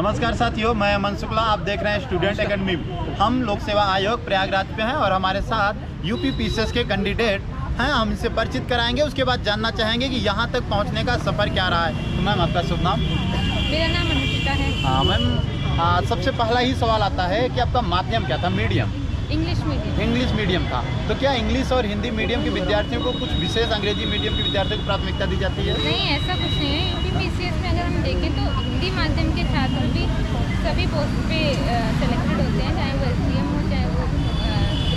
नमस्कार साथियों, मैं अमन शुक्ला। आप देख रहे हैं स्टूडेंट एकेडमी। हम लोक सेवा आयोग प्रयागराज पे हैं और हमारे साथ यूपी पीसीएस के कैंडिडेट हैं। हम इनसे परिचित कराएंगे, उसके बाद जानना चाहेंगे कि यहाँ तक पहुँचने का सफ़र क्या रहा है। तो मैम, आपका शुभ नाम? मेरा नाम अनुष्का है। हाँ मैम, सबसे पहला ही सवाल आता है कि आपका माध्यम क्या था? Medium? English medium. English medium था। तो क्या इंग्लिश और हिंदी मीडियम के विद्यार्थियों को कुछ विशेष अंग्रेजी मीडियम के विद्यार्थियों को प्राथमिकता दी जाती है? नहीं, ऐसा कुछ नहीं है। यूपी पीसीएस में अगर हम देखें तो हिंदी माध्यम के छात्र भी सभी पोस्ट पे सेलेक्टेड होते हैं, चाहे वो एसडीएम हो चाहे वो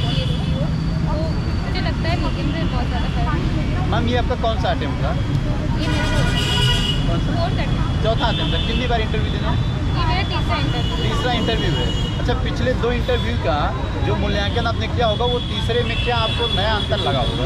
डीएसपी हो। तो मुझे लगता है मीडियम से बहुत ज़्यादा फर्क है। मैम, ये आपका कौन सा अटेम्प्ट था? ये मेरा कौन सा? Fourth attempt. चौथा अटेम्प्ट था। कितनी बार इंटरव्यू देना? ये मेरा तीसरा इंटरव्यू। तीसरा इंटरव्यू है। अच्छा, पिछले 2 इंटरव्यू का जो मूल्यांकन आपने किया होगा, वो तीसरे में क्या आपको नया अंतर लगा होगा?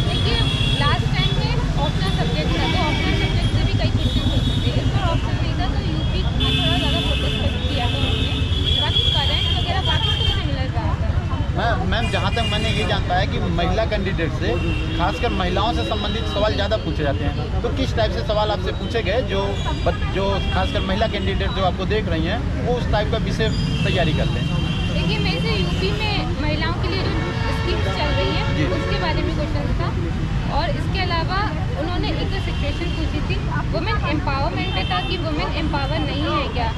देखिए, लास्ट टाइम में ऑप्शनल सब्जेक्ट था, तो ऑप्शनल सब्जेक्ट से भी कई क्वेश्चन हो सकते हैं। इस बार ऑप्शन नहीं था, तो यूपी में थोड़ा ज़्यादा फोकस किया था उन्होंने। बाकी करंट वगैरह बाकी तो सिमिलर रहा था। मैम, जहाँ तक मैंने ये जान पाया कि महिला कैंडिडेट से खासकर महिलाओं से संबंधित सवाल ज़्यादा पूछे जाते हैं। तो किस टाइप से सवाल आपसे पूछे गए जो खासकर महिला कैंडिडेट जो आपको देख रही हैं, वो उस टाइप का विषय तैयारी करते हैं? देखिए, मेरे से यूपी में महिलाओं के लिए जो स्कीम्स चल रही हैं उसके बारे में क्वेश्चन था, और इसके अलावा उन्होंने एक सिचुएशन पूछी थी वुमेन एम्पावरमेंट पे था कि वुमेन एम्पावर नहीं है क्या,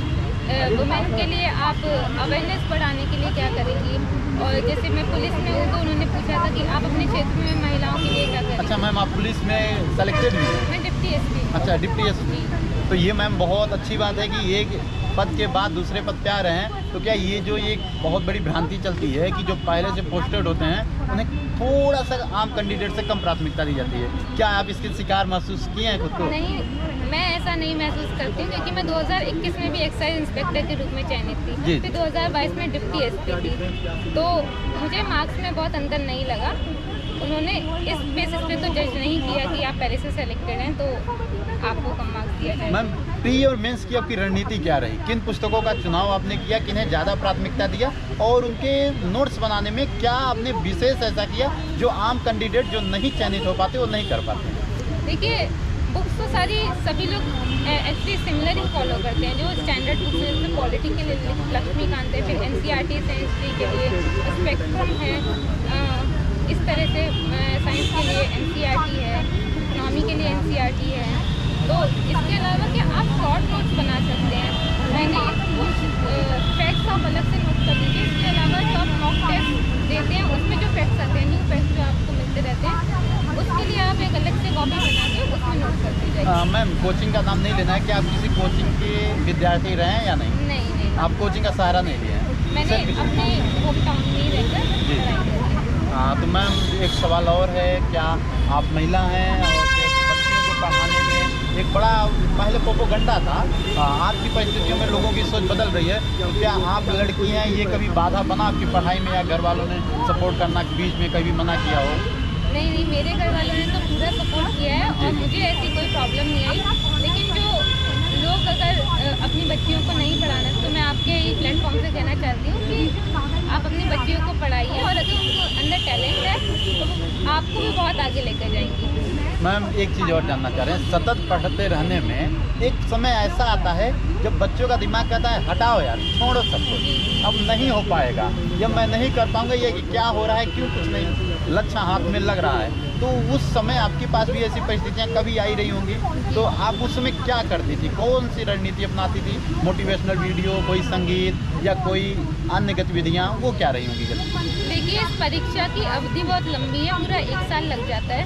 वुमेन के लिए आप अवेयरनेस बढ़ाने के लिए क्या करेंगी। और जैसे मैं पुलिस में हूँ तो उन्होंने पूछा था कि आप अपने क्षेत्र में महिलाओं के लिए क्या करेंगे। अच्छा मैम, आप पुलिस में सेलेक्टेड हुई हैं? मैं डिप्टी एसपी। अच्छा, डिप्टी एसपी। तो ये मैम बहुत अच्छी बात है कि एक पद के बाद दूसरे पद पे आ रहे हैं। तो क्या ये जो एक बहुत बड़ी भ्रांति चलती है कि जो पहले से पोस्टेड होते हैं उन्हें थोड़ा सा आम कैंडिडेट से कम प्राथमिकता दी जाती है, क्या आप इसके शिकार महसूस किए हैं खुद को? नहीं, मैं ऐसा नहीं महसूस करती हूँ, क्योंकि मैं 2021 में भी एक्साइज इंस्पेक्टर के रूप में चयनित थी, फिर 2022 में डिप्टी एसपी थी। तो मुझे मार्क्स में बहुत अंतर नहीं लगा। उन्होंने इस बेसिस पे तो जज नहीं किया कि आप पहले से सेलेक्टेड हैं तो आपको कम मार्क्स दिया जाए। मैम, प्री और मेंस की आपकी रणनीति क्या रही? किन पुस्तकों का चुनाव आपने किया, किन्हें ज़्यादा प्राथमिकता दिया, और उनके नोट्स बनाने में क्या आपने विशेष ऐसा किया जो आम कैंडिडेट जो नहीं चयनित हो पाते वो नहीं कर पाते? देखिए, बुक्स तो सभी लोग एक्चुअली सिमिलर ही फॉलो करते हैं। जो स्टैंडर्ड बुक्स हैं उसमें पॉलिटी के लिए लक्ष्मीकांत है, फिर एनसीईआरटी है हिस्ट्री के लिए, स्पेक्ट्रम है, इस तरह से साइंस के लिए एनसीईआरटी है, इकोनॉमी के लिए एनसीईआरटी है। तो इसके अलावा क्या आप शॉर्ट नोट्स बना सकते हैं। मैंने कुछ फैक्ट्स आप अलग से नोट कर दीजिए। इसके अलावा जो आप मॉक टेस्ट देते हैं उसमें जो फैक्ट्स आते हैं, न्यू फैक्ट्स जो आपको मिलते रहते हैं, उसके लिए आप एक अलग से कॉपी बना के उसमें नोट कर दीजिए। मैम, कोचिंग का नाम नहीं लेना है कि आप किसी कोचिंग के विद्यार्थी रहे हैं या नहीं? नहीं, आप कोचिंग का सहारा नहीं लिया है? मैंने अपने होम टाउन में ही रहकर पढ़ाई करी है। हाँ, तो मैम एक सवाल और है, क्या आप महिला हैं और बच्चियों को पढ़ाने में एक बड़ा पहले प्रोपेगेंडा था, आज की परिस्थितियों में लोगों की सोच बदल रही है, तो क्या आप लड़की हैं, ये कभी बाधा बना आपकी पढ़ाई में, या घर वालों ने सपोर्ट करना बीच में कभी मना किया हो? नहीं, मेरे घर वालों ने तो पूरा सपोर्ट किया है और मुझे ऐसी कोई प्रॉब्लम नहीं आई। लेकिन जो लोग अगर अपनी बच्चियों को नहीं पढ़ाना, तो मैं आपके ही प्लेटफॉर्म से कहना चाहती हूँ कि आप अपनी बच्चियों को पढ़ाइए, और अगर उनको अंदर टैलेंट है तो आपको भी बहुत आगे लेकर जाएंगी। मैम, एक चीज़ और जानना चाह रहे हैं, सतत पढ़ते रहने में एक समय ऐसा आता है जब बच्चों का दिमाग कहता है हटाओ यार, छोड़ो सब कुछ, अब नहीं हो पाएगा, या मैं नहीं कर पाऊंगा, ये कि क्या हो रहा है, क्यों कुछ नहीं, लक्ष्य हाथ में लग रहा है। तो उस समय आपके पास भी ऐसी परिस्थितियाँ कभी आई रही होंगी, तो आप उस समय क्या करती थी, कौन सी रणनीति अपनाती थी? मोटिवेशनल वीडियो, कोई संगीत, या कोई अन्य गतिविधियाँ, वो क्या रही होंगी? देखिए, इस परीक्षा की अवधि बहुत लंबी है, पूरा 1 साल लग जाता है।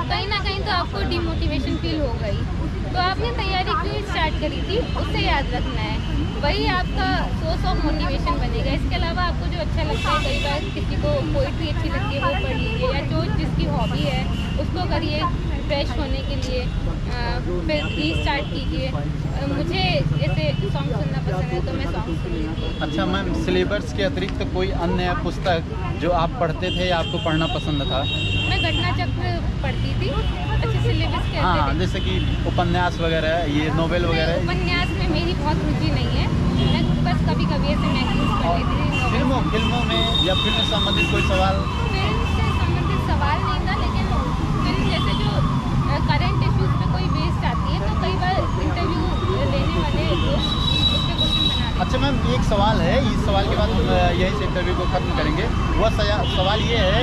कहीं ना कहीं तो आपको डिमोटिवेशन फील हो गई, तो आपने तैयारी क्यों स्टार्ट करी थी उसे याद रखना है, वही आपका सोर्स ऑफ मोटिवेशन बनेगा। इसके अलावा आपको जो अच्छा लगता है, कई बार किसी को पोइट्री अच्छी लगती है वो पढ़ लीजिए, या जो जिसकी हॉबी है उसको करिए फ्रेश होने के लिए, फिर रीस्टार्ट कीजिए। मुझे जैसे सॉन्ग सुनना पसंद है तो मैं सॉन्ग सुन लेती हूँ। अच्छा मैम, सिलेबस के अतिरिक्त कोई अन्य पुस्तक जो आप पढ़ते थे या आपको पढ़ना पसंद था? मैं घटना चक्र पढ़ती थी। अच्छा, सिलेबस के हाँ, अतिरिक्त जैसे कि उपन्यास वगैरह, ये नोवेल वगैरह? उपन्यास में मेरी बहुत रुचि नहीं है, मैं बस कभी कभी ऐसे मैगजीन्स पढ़ लेती थी। फिल्मों में या फिल्म से संबंधित कोई सवाल? फिल्म से संबंधित सवाल नहीं था, लेकिन फिल्म जैसे जो करंट इश्यूज पे कोई बेस्ड आती है, तो कई बार इंटरव्यू लेने वाले लोग उस पर अच्छा मैम, एक सवाल है, इस सवाल के बाद हम यहीं से इंटरव्यू को खत्म करेंगे। वह सवाल ये है,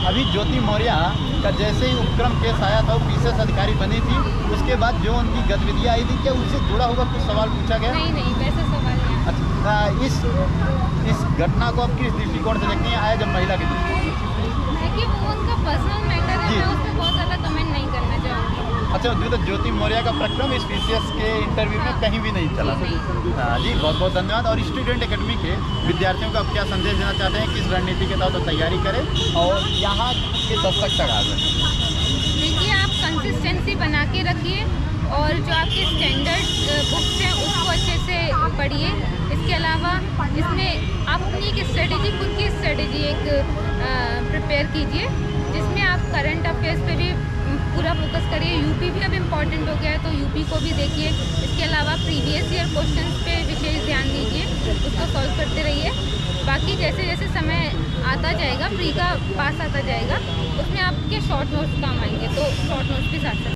अभी ज्योति मौर्य का जैसे ही उपक्रम केस आया था, वो पीसीएस अधिकारी बनी थी, उसके बाद जो उनकी गतिविधियाँ आई थी, क्या उससे जुड़ा हुआ कुछ सवाल पूछा गया? नहीं, वैसा सवाल नहीं। अच्छा, इस घटना को आप किस दृष्टिकोण से देखते हैं, आया जब महिला की दृष्टि? देखिए, वो उनका पर्सनल मैटर है, मैं उस पर बहुत ज़्यादा कमेंट नहीं करना चाहूँगी। अच्छा, जो तो ज्योति मौर्य का प्रक्रम इस पीसीएस के इंटरव्यू में कहीं भी नहीं चला। हाँ जी, बहुत बहुत धन्यवाद। और स्टूडेंट एकेडमी के विद्यार्थियों को आप क्या संदेश देना चाहते हैं, किस रणनीति के तहत तैयारी करें और यहाँ के दस्तक तक आ जाए? देखिए, आप कंसिस्टेंसी बना के रखिए और जो आपके स्टैंडर्ड बुक्स हैं उसको अच्छे से पढ़िए। इसके अलावा इसमें आप अपनी एक स्ट्रेटेजी, खुद की स्ट्रेटेजी एक प्रिपेयर कीजिए, जिसमें आप करंट अफेयर्स पे भी पूरा फोकस करिए। यूपी भी अब इम्पॉर्टेंट हो गया है, तो यूपी को भी देखिए। इसके अलावा प्रीवियस ईयर क्वेश्चंस पे विशेष ध्यान दीजिए, उसको सॉल्व करते रहिए। बाकी जैसे जैसे समय आता जाएगा, प्री का पास आता जाएगा, उसमें आपके शॉर्ट नोट्स काम आएंगे, तो शॉर्ट नोट्स भी साथ साथ